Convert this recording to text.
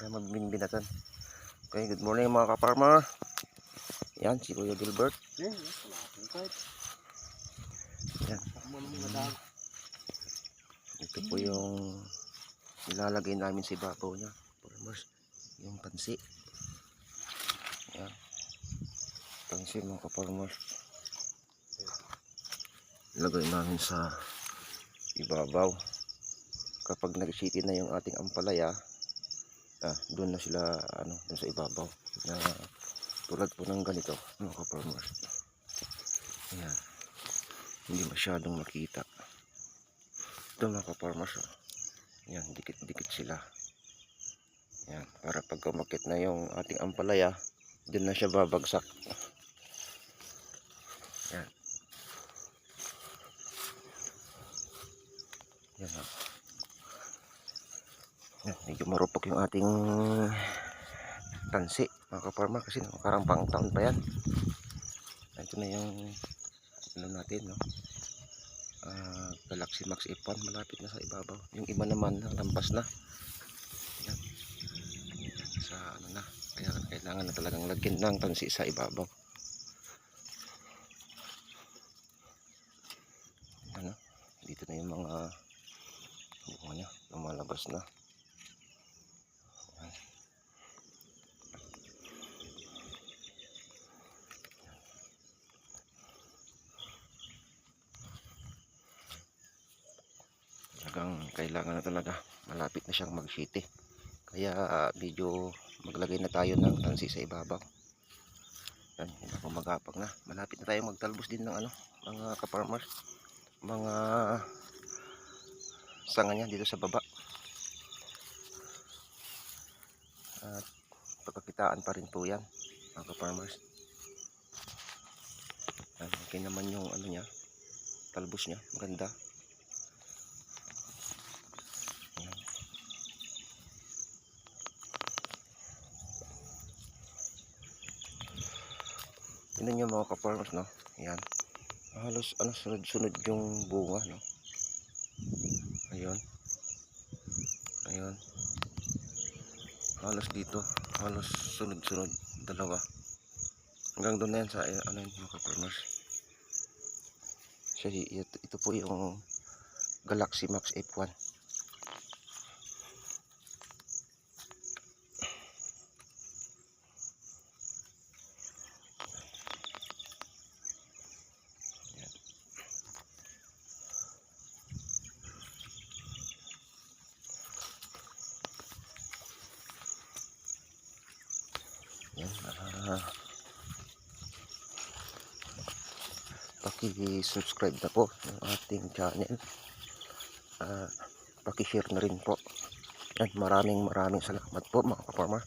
na magbinbinatan. Okay, good morning mga ka-farmer. Yan, si Kuya Gilbert. Yan. Ito po yung nilalagay namin sa ibabaw niya, farmers. Yung pansi. Yan. Pansi mga ka-farmers. Lagay namin sa ibabaw. Kapag nag-city na yung ating ampalaya, doon na sila doon sa ibabaw na tulad po ng ganito mga ka-farmers. Ayan, hindi masyadong makita ito mga ka-farmers. Ayan, dikit-dikit sila. Ayan, para pag umakit na yung ating ampalaya, doon na siya babagsak. Ayan. Ayan. Ayan, medyo marupok yung ating tansi mga ka-farmer kasi nakarampang taon pa yan. Ito na yung natin, no? Galaxy Max F1, malapit na sa ibabaw. Yung iba naman lampas na. Ayan. Sa na, kaya kailangan na talagang lagyan ng tansi sa ibabaw. Dito na yung mga bunga niya lumalabas na. Kailangan na talaga, malapit na siyang mag-city, kaya medyo maglagay na tayo ng tansi sa ibabaw. Yan, hindi na magapag na, malapit na tayo magtalbos din ng mga ka-farmers, mga sanga niya dito sa baba, at pagkakitaan pa rin po yan mga ka-farmers. Okay naman yung niya, talbos niya, maganda. Tignan nyo mga ka-farmers, no? Ayan. Halos sunod-sunod yung bunga, no? Ayun. Ayun. Halos dito, halos sunod-sunod, dalawa. Hanggang doon na yan sa yun mga ka-farmers. Ito po yung Galaxy Max F1. Paki-subscribe na po ng ating channel, paki-share na rin po. Maraming salamat po mga ka-farmer.